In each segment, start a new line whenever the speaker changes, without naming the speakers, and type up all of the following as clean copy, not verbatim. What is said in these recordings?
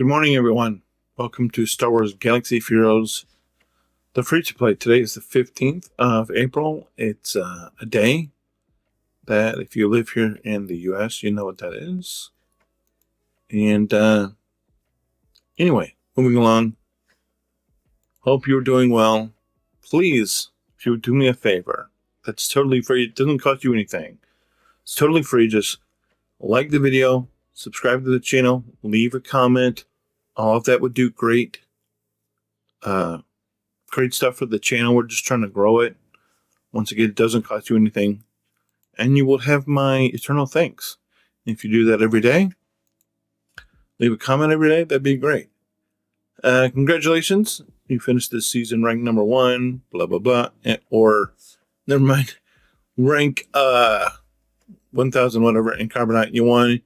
Good morning, everyone. Welcome to Star Wars Galaxy of Heroes, the free-to-play. Today is the 15th of April. It's a day that if you live here in the U.S., you know what that is. And anyway, moving along. Hope you're doing well. Please, if you would do me a favor, that's totally free. It doesn't cost you anything. It's totally free. Just like the video, subscribe to the channel, leave a comment. All of that would do great. Great stuff for the channel. We're just trying to grow it. Once again, it doesn't cost you anything. And you will have my eternal thanks. If you do that every day, leave a comment every day, that'd be great. Congratulations. You finished this season ranked number 1, blah, blah, blah. Or, never mind, rank 1,000 whatever in Carbonite. You won.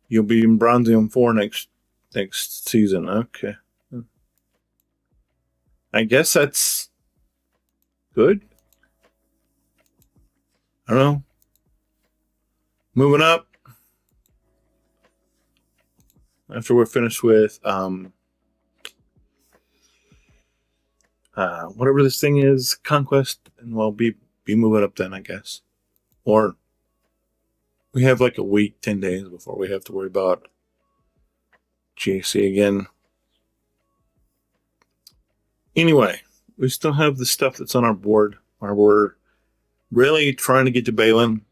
You'll be in Bronzium 4 next season. Okay. I guess that's good. I don't know. Moving up. After we're finished with whatever this thing is, Conquest, and we'll be moving up then, I guess. Or we have like a week, 10 days before we have to worry about GAC again. Anyway, we still have the stuff that's on our board where we're really trying to get to Balin.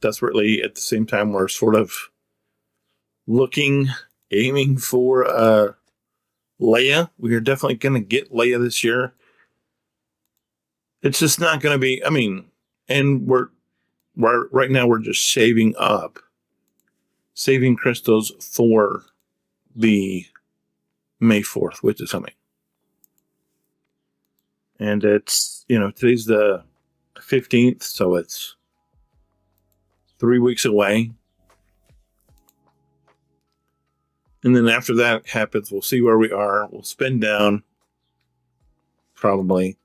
Desperately, at the same time, we're sort of aiming for Leia. We are definitely going to get Leia this year. It's just not going to be, and we're right now we're just saving crystals for the May 4th, which is coming. And it's, today's the 15th, so it's 3 weeks away. And then after that happens, we'll see where we are. We'll spin down, probably.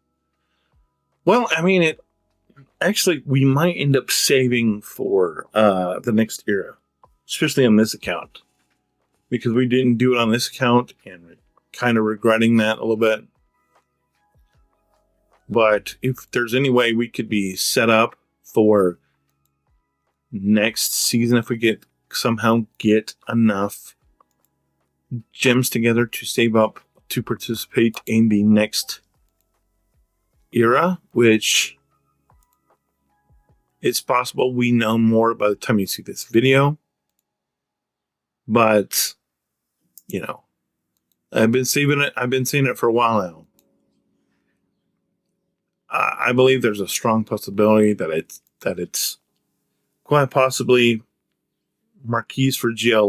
Well, we might end up saving for the next era, especially on this account. Because we didn't do it on this account, and we're kind of regretting that a little bit. But if there's any way we could be set up for next season, if we somehow get enough gems together to save up to participate in the next era, which it's possible we know more by the time you see this video. But, I've been seeing it for a while now. I believe there's a strong possibility that it's quite possibly Marquis for Geo,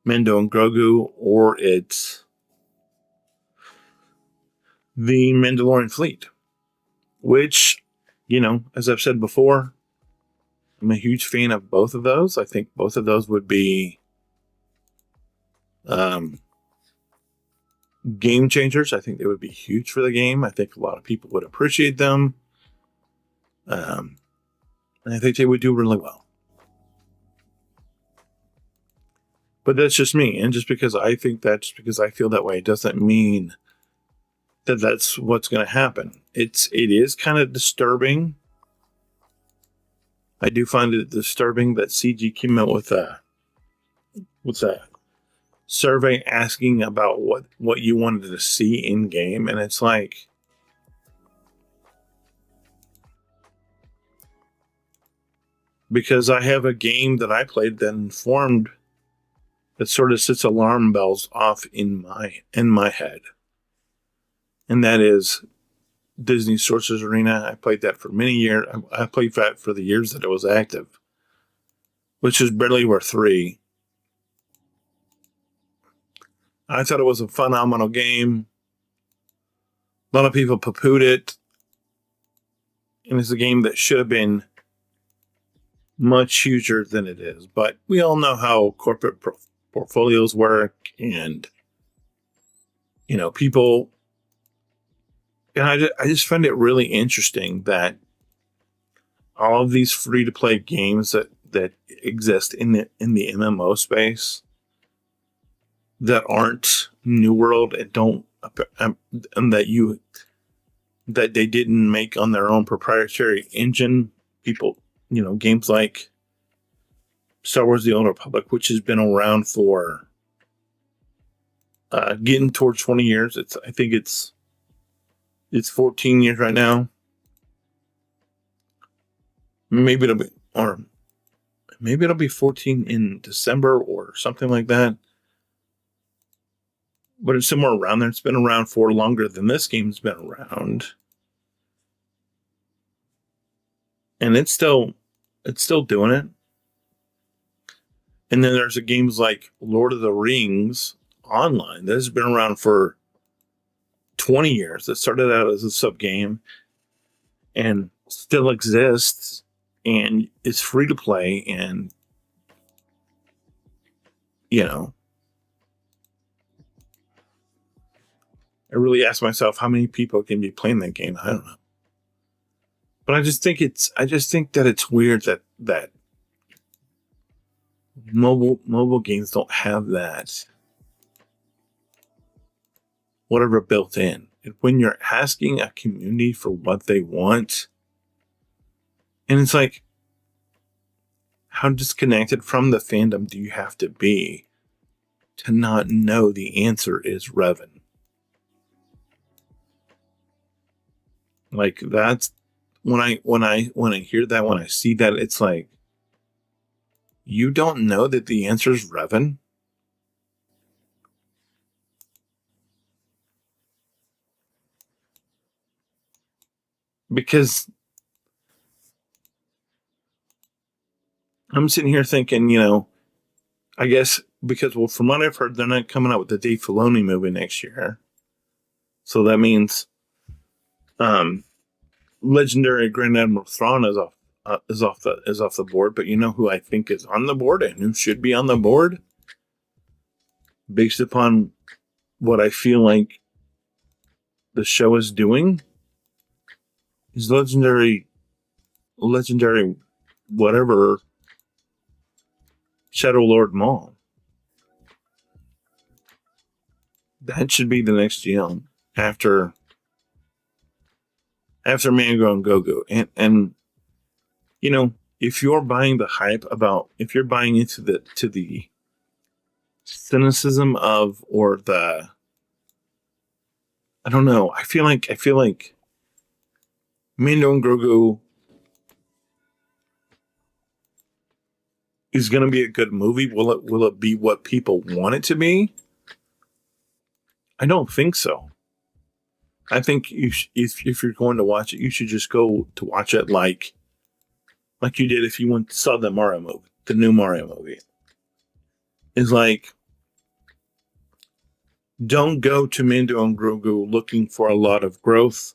Mendo, and Grogu, or it's the Mandalorian fleet, which, as I've said before, I'm a huge fan of both of those. I think both of those would be game changers. I think they would be huge for the game. I think a lot of people would appreciate them. And I think they would do really well. But that's just me. And just because I feel that way, doesn't mean that that's what's going to happen. It is kind of disturbing. I do find it disturbing that CG came out with a survey asking about what you wanted to see in game, and it's like, because I have a game that I played that sort of sets alarm bells off in my head, and that is Disney Sorcerer's Arena. I played that for many years. I played that for the years that it was active, which is barely worth 3. I thought it was a phenomenal game. A lot of people poo-pooed it. And it's a game that should have been much huger than it is. But we all know how corporate portfolios work. And, people... And I just find it really interesting that all of these free-to-play games that exist in the MMO space that aren't New World and don't and that they didn't make on their own proprietary engine. People, games like Star Wars: The Old Republic, which has been around for getting towards 20 years. I think it's 14 years right now. Maybe it'll be 14 in December or something like that. But it's somewhere around there. It's been around for longer than this game's been around. And it's still doing it. And then there's games like Lord of the Rings Online that has been around for 20 years. That started out as a sub game and still exists and is free to play. And, I really ask myself how many people can be playing that game. I don't know. But I just think that it's weird that mobile games don't have that whatever built in. And when you're asking a community for what they want, and it's like, how disconnected from the fandom do you have to be to not know the answer is Revan? Like, that's when I hear that, when I see that, it's like, you don't know that the answer is Revan? Because I'm sitting here thinking, I guess because, well, from what I've heard, they're not coming out with the Dave Filoni movie next year. So that means legendary Grand Admiral Thrawn is off the board. But you know who I think is on the board and who should be on the board, based upon what I feel like the show is doing, is legendary whatever Shadow Lord Maul. That should be the next GM after Mango and Gogo. And if you're buying the hype if you're buying into the cynicism of, or the, I don't know, I feel like Mando and Grogu is going to be a good movie. Will it be what people want it to be? I don't think so. I think if you're going to watch it, you should just go to watch it like you did if you saw the Mario movie, the new Mario movie. Is like, don't go to Mando and Grogu looking for a lot of growth.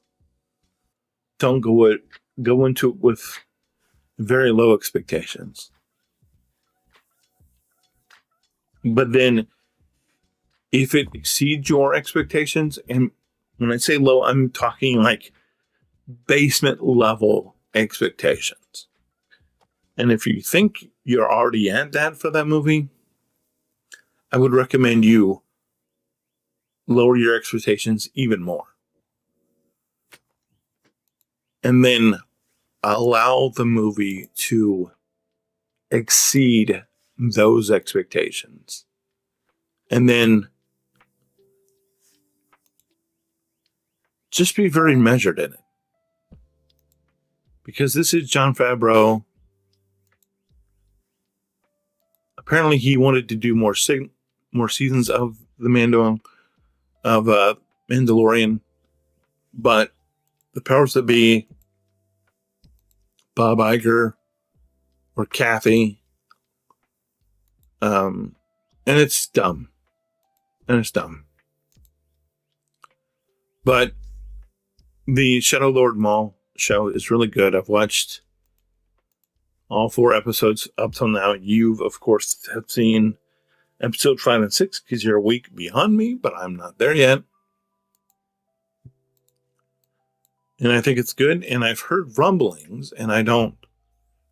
Don't go into it with very low expectations. But then, if it exceeds your expectations, and when I say low, I'm talking like basement level expectations. And if you think you're already at that for that movie, I would recommend you lower your expectations even more. And then allow the movie to exceed those expectations. And then just be very measured in it. Because this is Jon Favreau. Apparently he wanted to do more seasons of the Mandalorian, but the powers that be, Bob Iger or Kathy, and it's dumb. But the Shadow Lord Maul show is really good. I've watched all 4 episodes up till now. You've, of course, have seen episode 5 and 6 because you're a week behind me, but I'm not there yet. And I think it's good. And I've heard rumblings, and I don't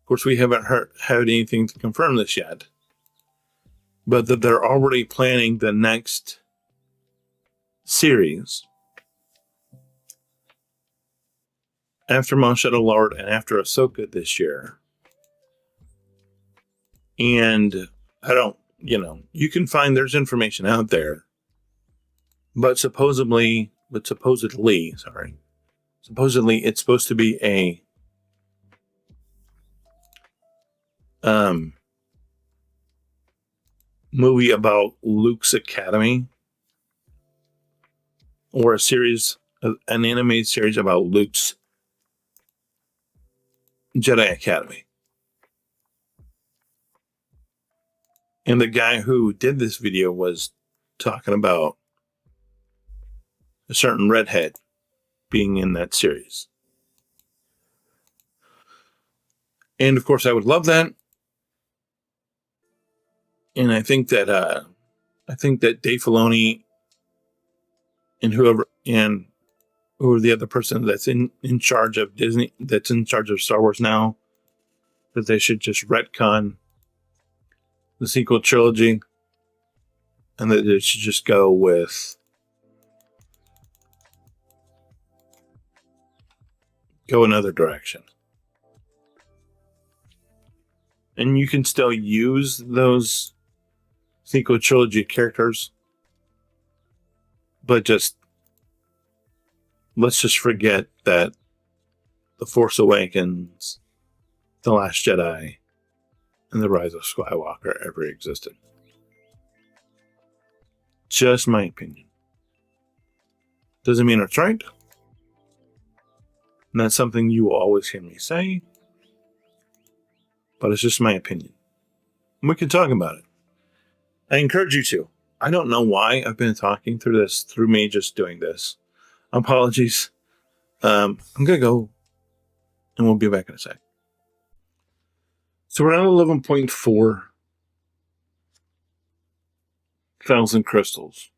Of course, we haven't had anything to confirm this yet, but that they're already planning the next series after Mount Shadow Lord and after Ahsoka this year. And I don't, you can find there's information out there, but supposedly, it's supposed to be a movie about Luke's academy, or an animated series about Luke's Jedi Academy. And the guy who did this video was talking about a certain redhead being in that series. And of course, I would love that. And I think that Dave Filoni and whoever the other person that's in charge of Disney, that's in charge of Star Wars now, that they should just retcon the sequel trilogy, and that it should just go another direction. And you can still use those sequel trilogy characters, but let's just forget that The Force Awakens, The Last Jedi, and The Rise of Skywalker ever existed. Just my opinion. Doesn't mean it's right. And that's something you will always hear me say. But it's just my opinion. We can talk about it. I encourage you to. I don't know why I've been talking through me just doing this. Apologies. I'm going to go, and we'll be back in a sec. So we're at 11.4 thousand crystals,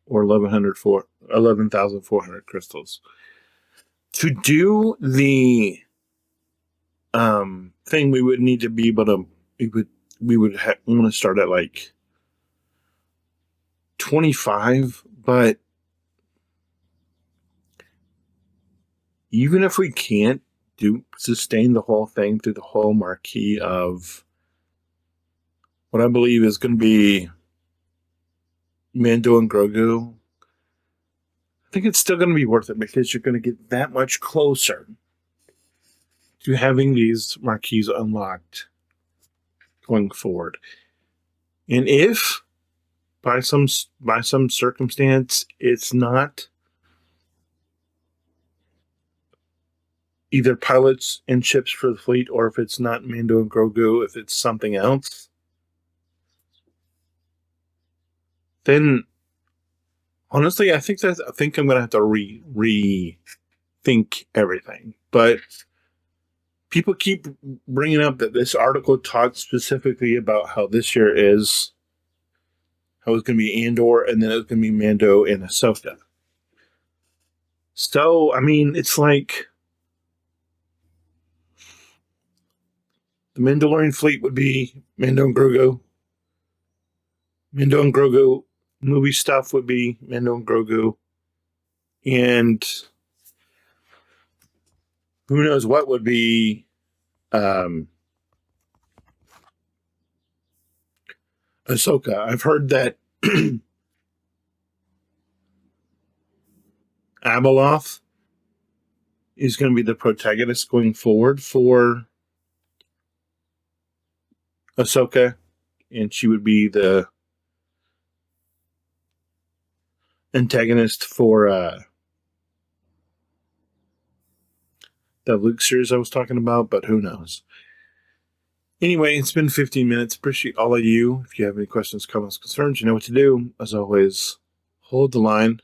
or 11,400 crystals. To do the thing, we would need to be able to, we would want to start at like 25, but even if we can't sustain the whole thing through the whole marquee of what I believe is going to be Mando and Grogu, I think it's still going to be worth it, because you're going to get that much closer to having these marquees unlocked going forward. And if by some circumstance it's not either pilots and ships for the fleet, or if it's not Mando and Grogu, if it's something else, then honestly, I think I'm going to have to rethink everything. But people keep bringing up that this article talks specifically about how this year is, how it's going to be Andor, and then it's going to be Mando and Ahsoka. So, I mean, it's like the Mandalorian fleet would be Mando and Grogu. Mando and Grogu movie stuff would be Mando and Grogu. And who knows what would be Ahsoka. I've heard that Abeloth is going to be the protagonist going forward for Ahsoka, and she would be the antagonist for the Luke series I was talking about, but who knows. Anyway, it's been 15 minutes. Appreciate all of you. If you have any questions, comments, concerns, you know what to do. As always, hold the line.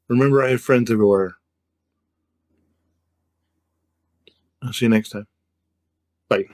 Remember, I have friends everywhere. I'll see you next time. Bye.